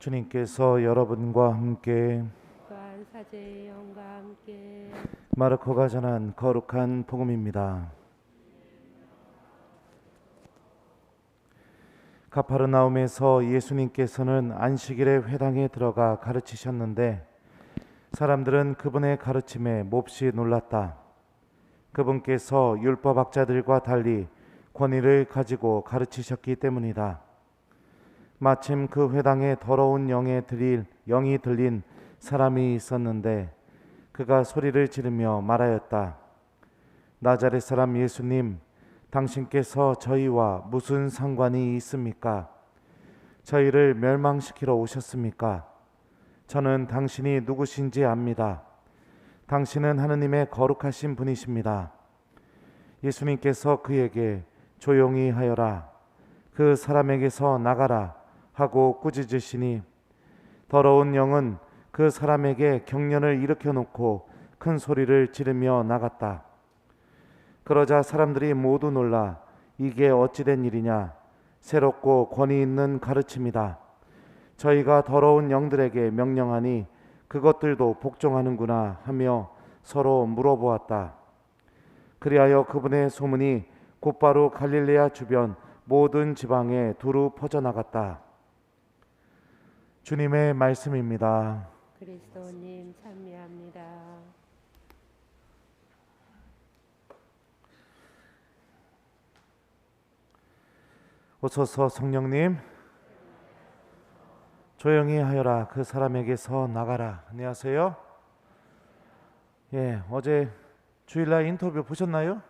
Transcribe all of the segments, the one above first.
주님께서 여러분과 함께 또한 사제의 영과 함께 마르코가 전한 거룩한 복음입니다. 가파르나움에서 예수님께서는 안식일에 회당에 들어가 가르치셨는데 사람들은 그분의 가르침에 몹시 놀랐다. 그분께서 율법학자들과 달리 권위를 가지고 가르치셨기 때문이다. 마침 그 회당에 더러운 영이 들린 사람이 있었는데 그가 소리를 지르며 말하였다. 나자렛 사람 예수님, 당신께서 저희와 무슨 상관이 있습니까? 저희를 멸망시키러 오셨습니까? 저는 당신이 누구신지 압니다. 당신은 하느님의 거룩하신 분이십니다. 예수님께서 그에게 조용히 하여라, 그 사람에게서 나가라 하고 꾸짖으시니 더러운 영은 그 사람에게 경련을 일으켜 놓고 큰 소리를 지르며 나갔다. 그러자 사람들이 모두 놀라 이게 어찌된 일이냐, 새롭고 권위 있는 가르침이다. 저희가 더러운 영들에게 명령하니 그것들도 복종하는구나 하며 서로 물어보았다. 그리하여 그분의 소문이 곧바로 갈릴레아 주변 모든 지방에 두루 퍼져나갔다. 주님의 말씀입니다. 그리스도님 찬미합니다. 오소서 성령님, 조용히 하여라, 그 사람에게서 나가라. 안녕하세요. 어제 주일날 인터뷰 보셨나요?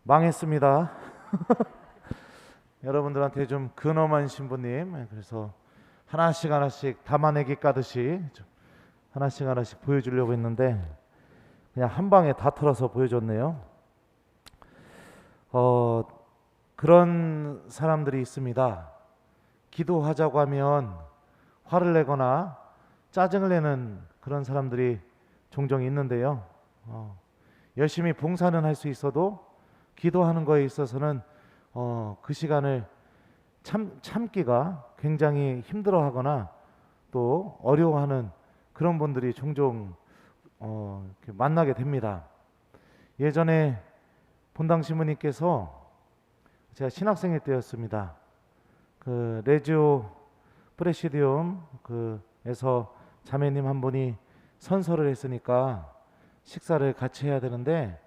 망했습니다. 여러분들한테 좀 근엄한 신부님, 그래서 하나씩 담아내기 까듯이 좀 하나씩 보여주려고 했는데 그냥 한 방에 다 털어서 보여줬네요. 그런 사람들이 있습니다. 기도하자고 하면 화를 내거나 짜증을 내는 그런 사람들이 종종 있는데요. 열심히 봉사는 할 수 있어도 기도하는 거에 있어서는 그 시간을 참기가 굉장히 힘들어하거나 또 어려워하는 그런 분들이 종종 이렇게 만나게 됩니다. 예전에 본당 신부님께서 제가 신학생일 때였습니다. 그 레지오 프레시디움에서 자매님 한 분이 선서를 했으니까 식사를 같이 해야 되는데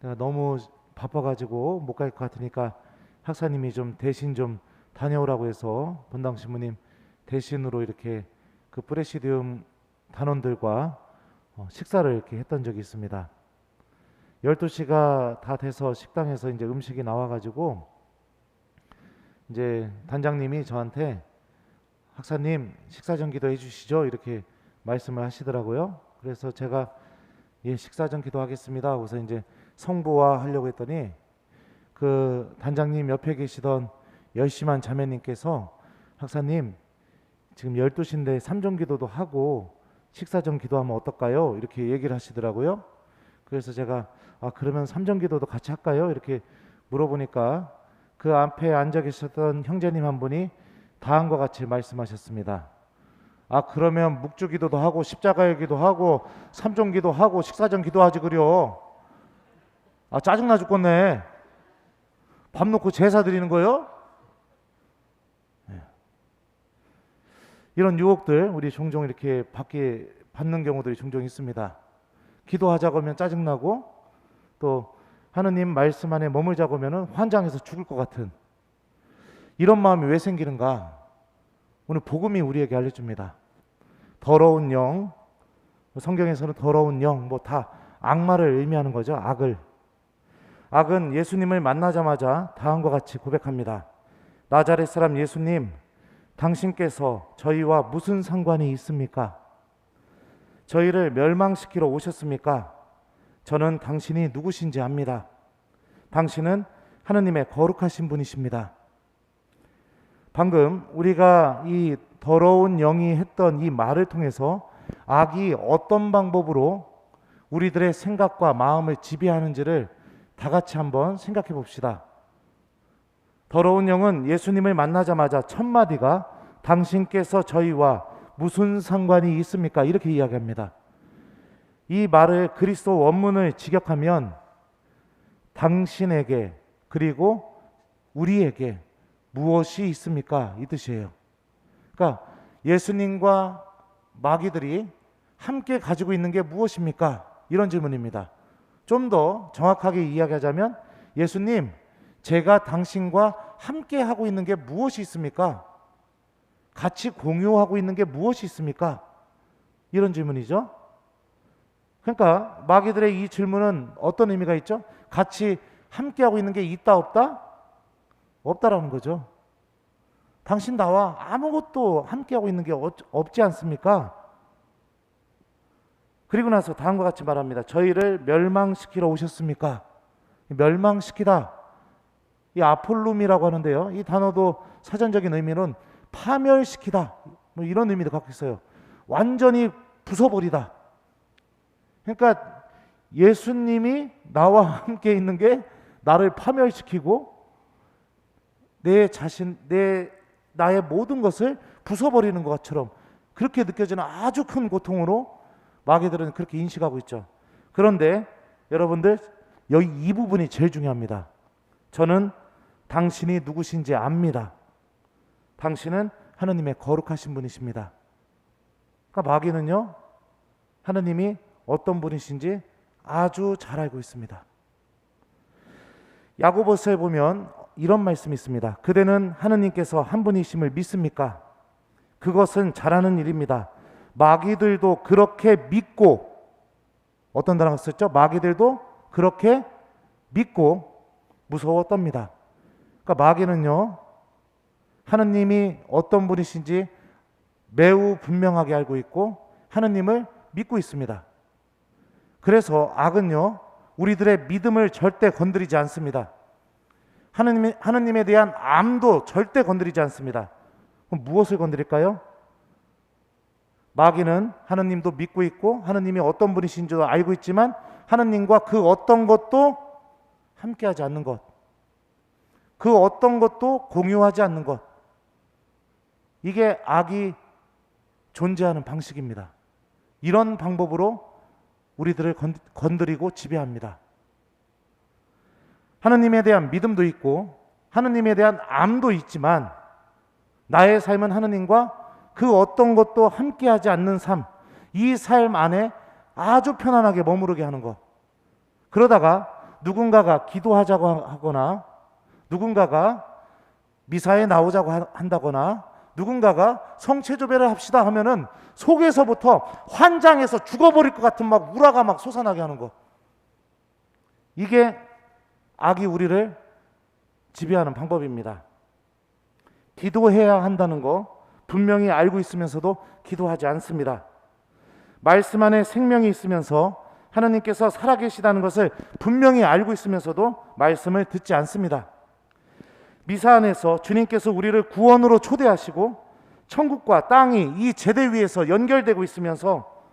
내가 너무 바빠가지고 못 갈 것 같으니까 학사님이 좀 대신 좀 다녀오라고 해서 본당 신부님 대신으로 이렇게 그 프레시디움 단원들과 식사를 이렇게 했던 적이 있습니다. 12시가 다 돼서 식당에서 이제 음식이 나와가지고 이제 단장님이 저한테 학사님 식사 전 기도 해주시죠 이렇게 말씀을 하시더라고요. 그래서 제가 식사 전 기도하겠습니다. 그래서 이제 성부와 하려고 했더니 그 단장님 옆에 계시던 열심한 자매님께서 학사님 지금 12시인데 삼전 기도도 하고 식사 전 기도하면 어떨까요? 이렇게 얘기를 하시더라고요. 그래서 제가 그러면 삼전 기도도 같이 할까요? 이렇게 물어보니까 그 앞에 앉아 계셨던 형제님 한 분이 다음과 같이 말씀하셨습니다. 그러면 묵주 기도도 하고 십자가의 기도하고 삼전 기도하고 식사 전 기도하지 그려. 짜증나 죽겠네. 밥 놓고 제사 드리는 거요? 이런 유혹들 우리 종종 이렇게 받는 경우들이 종종 있습니다. 기도하자고 하면 짜증나고 또 하느님 말씀 안에 머물자고 하면 환장해서 죽을 것 같은 이런 마음이 왜 생기는가? 오늘 복음이 우리에게 알려줍니다. 더러운 영, 성경에서는 더러운 영, 다 악마를 의미하는 거죠. 악은 예수님을 만나자마자 다음과 같이 고백합니다. 나자렛 사람 예수님, 당신께서 저희와 무슨 상관이 있습니까? 저희를 멸망시키러 오셨습니까? 저는 당신이 누구신지 압니다. 당신은 하느님의 거룩하신 분이십니다. 방금 우리가 이 더러운 영이 했던 이 말을 통해서 악이 어떤 방법으로 우리들의 생각과 마음을 지배하는지를 다 같이 한번 생각해 봅시다. 더러운 영은 예수님을 만나자마자 첫 마디가 당신께서 저희와 무슨 상관이 있습니까? 이렇게 이야기합니다. 이 말을 그리스도 원문을 직역하면 당신에게 그리고 우리에게 무엇이 있습니까? 이 뜻이에요. 그러니까 예수님과 마귀들이 함께 가지고 있는 게 무엇입니까? 이런 질문입니다. 좀 더 정확하게 이야기하자면 예수님, 제가 당신과 함께 하고 있는 게 무엇이 있습니까? 같이 공유하고 있는 게 무엇이 있습니까? 이런 질문이죠. 그러니까 마귀들의 이 질문은 어떤 의미가 있죠? 같이 함께 하고 있는 게 있다 없다? 없다라는 거죠. 당신 나와 아무것도 함께 하고 있는 게 없지 않습니까? 그리고 나서 다음과 같이 말합니다. 저희를 멸망시키러 오셨습니까? 멸망시키다. 이 아폴룸이라고 하는데요. 이 단어도 사전적인 의미는 파멸시키다. 뭐 이런 의미도 갖고 있어요. 완전히 부숴버리다. 그러니까 예수님이 나와 함께 있는 게 나를 파멸시키고 나의 모든 것을 부숴버리는 것처럼 그렇게 느껴지는 아주 큰 고통으로 마귀들은 그렇게 인식하고 있죠. 그런데 여러분들 여기 이 부분이 제일 중요합니다. 저는 당신이 누구신지 압니다. 당신은 하느님의 거룩하신 분이십니다. 그러니까 마귀는요, 하느님이 어떤 분이신지 아주 잘 알고 있습니다. 야고보서에 보면 이런 말씀이 있습니다. 그대는 하느님께서 한 분이심을 믿습니까? 그것은 잘하는 일입니다. 마귀들도 그렇게 믿고, 어떤 단어가 썼죠? 마귀들도 그렇게 믿고 무서워 떱니다. 그러니까 마귀는요, 하느님이 어떤 분이신지 매우 분명하게 알고 있고 하느님을 믿고 있습니다. 그래서 악은요, 우리들의 믿음을 절대 건드리지 않습니다. 하느님에 대한 암도 절대 건드리지 않습니다. 그럼 무엇을 건드릴까요? 마귀는 하느님도 믿고 있고 하느님이 어떤 분이신지도 알고 있지만 하느님과 그 어떤 것도 함께하지 않는 것, 그 어떤 것도 공유하지 않는 것, 이게 악이 존재하는 방식입니다. 이런 방법으로 우리들을 건드리고 지배합니다. 하느님에 대한 믿음도 있고 하느님에 대한 암도 있지만 나의 삶은 하느님과 그 어떤 것도 함께하지 않는 삶, 이 삶 안에 아주 편안하게 머무르게 하는 것. 그러다가 누군가가 기도하자고 하거나 누군가가 미사에 나오자고 한다거나 누군가가 성체조배를 합시다 하면은 속에서부터 환장해서 죽어버릴 것 같은 막 우라가 막 솟아나게 하는 것. 이게 악이 우리를 지배하는 방법입니다. 기도해야 한다는 거 분명히 알고 있으면서도 기도하지 않습니다. 말씀 안에 생명이 있으면서 하나님께서 살아계시다는 것을 분명히 알고 있으면서도 말씀을 듣지 않습니다. 미사 안에서 주님께서 우리를 구원으로 초대하시고 천국과 땅이 이 제대 위에서 연결되고 있으면서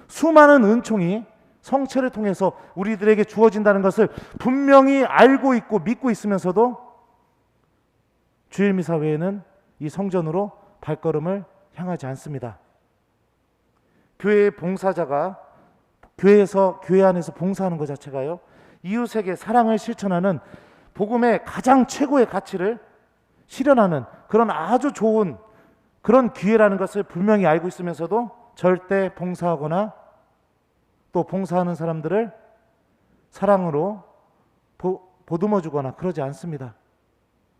수많은 은총이 성체를 통해서 우리들에게 주어진다는 것을 분명히 알고 있고 믿고 있으면서도 주일 미사 외에는 이 성전으로 발걸음을 향하지 않습니다. 교회의 봉사자가 교회 안에서 봉사하는 것 자체가요, 이웃에게 사랑을 실천하는 복음의 가장 최고의 가치를 실현하는 그런 아주 좋은 그런 기회라는 것을 분명히 알고 있으면서도 절대 봉사하거나 또 봉사하는 사람들을 사랑으로 보듬어 주거나 그러지 않습니다.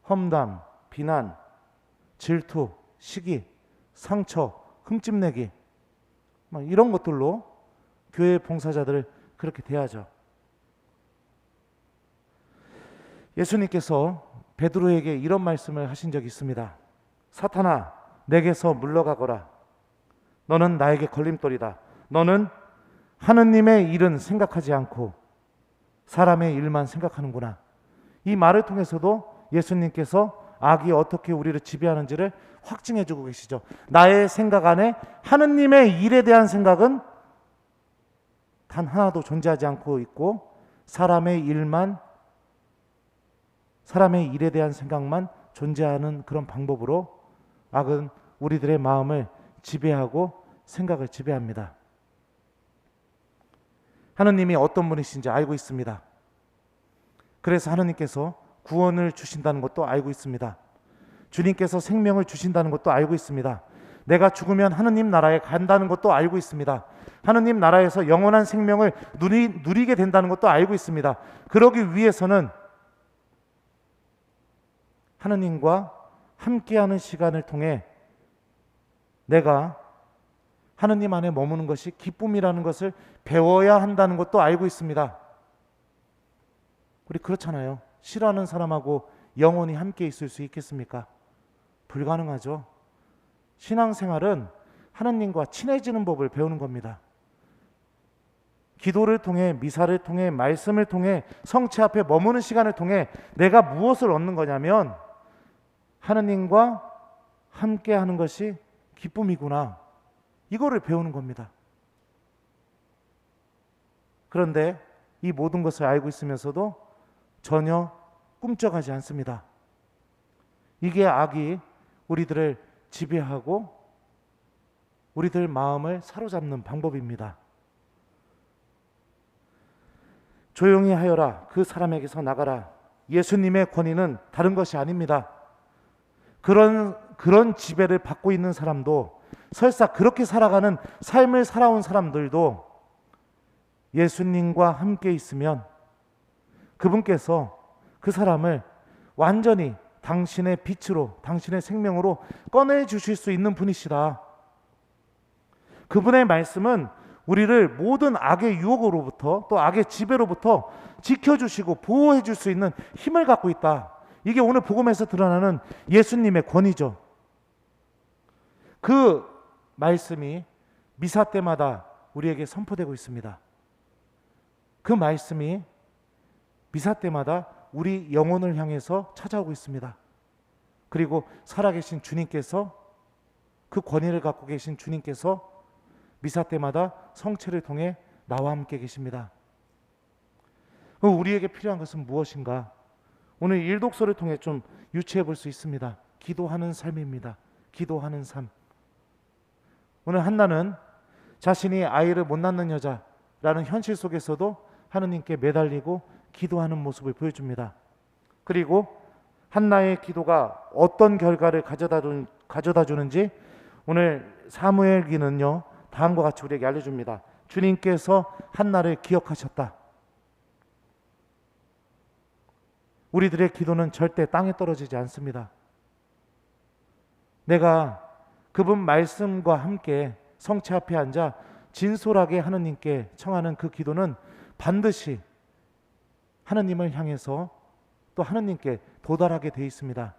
험담, 비난, 질투, 시기, 상처, 흠집내기 이런 것들로 교회 봉사자들을 그렇게 대하죠. 예수님께서 베드로에게 이런 말씀을 하신 적이 있습니다. 사탄아, 내게서 물러가거라. 너는 나에게 걸림돌이다. 너는 하느님의 일은 생각하지 않고 사람의 일만 생각하는구나. 이 말을 통해서도 예수님께서 악이 어떻게 우리를 지배하는지를 확증해 주고 계시죠. 나의 생각 안에 하느님의 일에 대한 생각은 단 하나도 존재하지 않고 있고 사람의 일에 대한 생각만 존재하는 그런 방법으로 악은 우리들의 마음을 지배하고 생각을 지배합니다. 하느님이 어떤 분이신지 알고 있습니다. 그래서 하느님께서 구원을 주신다는 것도 알고 있습니다. 주님께서 생명을 주신다는 것도 알고 있습니다. 내가 죽으면 하느님 나라에 간다는 것도 알고 있습니다. 하느님 나라에서 영원한 생명을 누리게 된다는 것도 알고 있습니다. 그러기 위해서는 하느님과 함께하는 시간을 통해 내가 하느님 안에 머무는 것이 기쁨이라는 것을 배워야 한다는 것도 알고 있습니다. 우리 그렇잖아요. 싫어하는 사람하고 영원히 함께 있을 수 있겠습니까? 불가능하죠. 신앙생활은 하느님과 친해지는 법을 배우는 겁니다. 기도를 통해, 미사를 통해, 말씀을 통해, 성체 앞에 머무는 시간을 통해 내가 무엇을 얻는 거냐면 하느님과 함께하는 것이 기쁨이구나, 이거를 배우는 겁니다. 그런데 이 모든 것을 알고 있으면서도 전혀 꿈쩍하지 않습니다. 이게 악이 우리들을 지배하고 우리들 마음을 사로잡는 방법입니다. 조용히 하여라, 그 사람에게서 나가라. 예수님의 권위는 다른 것이 아닙니다. 그런 지배를 받고 있는 사람도, 설사 그렇게 살아가는 삶을 살아온 사람들도 예수님과 함께 있으면 그분께서 그 사람을 완전히 당신의 빛으로, 당신의 생명으로 꺼내 주실 수 있는 분이시다. 그분의 말씀은 우리를 모든 악의 유혹으로부터, 또 악의 지배로부터 지켜주시고 보호해 줄 수 있는 힘을 갖고 있다. 이게 오늘 복음에서 드러나는 예수님의 권위죠. 그 말씀이 미사 때마다 우리에게 선포되고 있습니다. 그 말씀이 미사 때마다 우리 영혼을 향해서 찾아오고 있습니다. 그리고 살아계신 주님께서, 그 권위를 갖고 계신 주님께서 미사 때마다 성체를 통해 나와 함께 계십니다. 우리에게 필요한 것은 무엇인가? 오늘 일독서를 통해 좀 유추해 볼 수 있습니다. 기도하는 삶입니다. 기도하는 삶. 오늘 한나는 자신이 아이를 못 낳는 여자라는 현실 속에서도 하느님께 매달리고 기도하는 모습을 보여줍니다. 그리고 한나의 기도가 어떤 결과를 가져다 주는지 오늘 사무엘기는요, 다음과 같이 우리에게 알려줍니다. 주님께서 한나를 기억하셨다. 우리들의 기도는 절대 땅에 떨어지지 않습니다. 내가 그분 말씀과 함께 성체 앞에 앉아 진솔하게 하느님께 청하는 그 기도는 반드시 하느님을 향해서 또 하느님께 도달하게 되어 있습니다.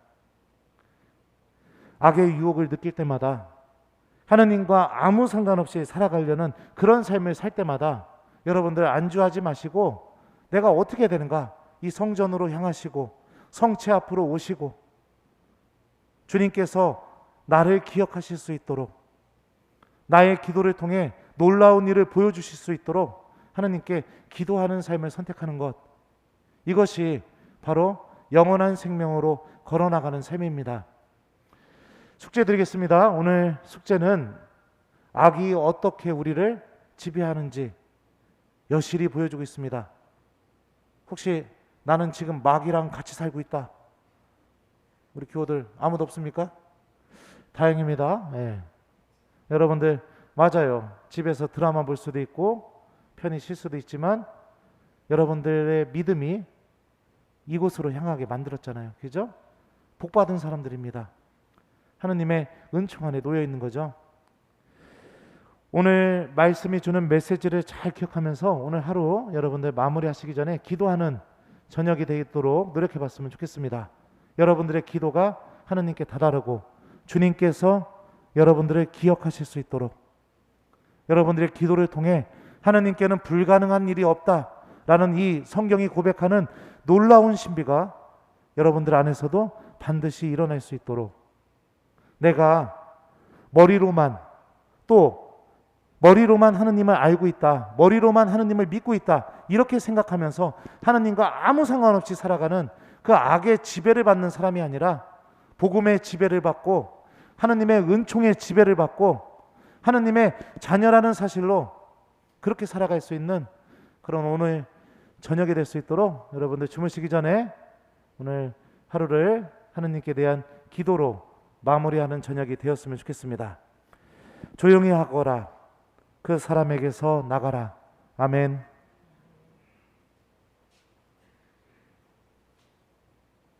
악의 유혹을 느낄 때마다, 하느님과 아무 상관없이 살아가려는 그런 삶을 살 때마다 여러분들 안주하지 마시고 내가 어떻게 되는가, 이 성전으로 향하시고 성체 앞으로 오시고 주님께서 나를 기억하실 수 있도록, 나의 기도를 통해 놀라운 일을 보여주실 수 있도록 하느님께 기도하는 삶을 선택하는 것, 이것이 바로 영원한 생명으로 걸어나가는 삶입니다. 숙제 드리겠습니다. 오늘 숙제는 악이 어떻게 우리를 지배하는지 여실히 보여주고 있습니다. 혹시 나는 지금 마귀랑 같이 살고 있다, 우리 교우들 아무도 없습니까? 다행입니다. 네. 여러분들 맞아요. 집에서 드라마 볼 수도 있고 편히 쉴 수도 있지만 여러분들의 믿음이 이곳으로 향하게 만들었잖아요. 그죠? 복받은 사람들입니다. 하느님의 은총 안에 놓여 있는 거죠. 오늘 말씀이 주는 메시지를 잘 기억하면서 오늘 하루 여러분들 마무리하시기 전에 기도하는 저녁이 되도록 노력해 봤으면 좋겠습니다. 여러분들의 기도가 하느님께 다다르고 주님께서 여러분들을 기억하실 수 있도록, 여러분들의 기도를 통해 하느님께는 불가능한 일이 없다라는 이 성경이 고백하는 놀라운 신비가 여러분들 안에서도 반드시 일어날 수 있도록, 내가 머리로만 하느님을 알고 있다, 머리로만 하느님을 믿고 있다, 이렇게 생각하면서 하느님과 아무 상관없이 살아가는 그 악의 지배를 받는 사람이 아니라 복음의 지배를 받고 하느님의 은총의 지배를 받고 하느님의 자녀라는 사실로 그렇게 살아갈 수 있는 그런 오늘 저녁이 될 수 있도록 여러분들 주무시기 전에 오늘 하루를 하느님께 대한 기도로 마무리하는 저녁이 되었으면 좋겠습니다. 조용히 하거라. 그 사람에게서 나가라. 아멘.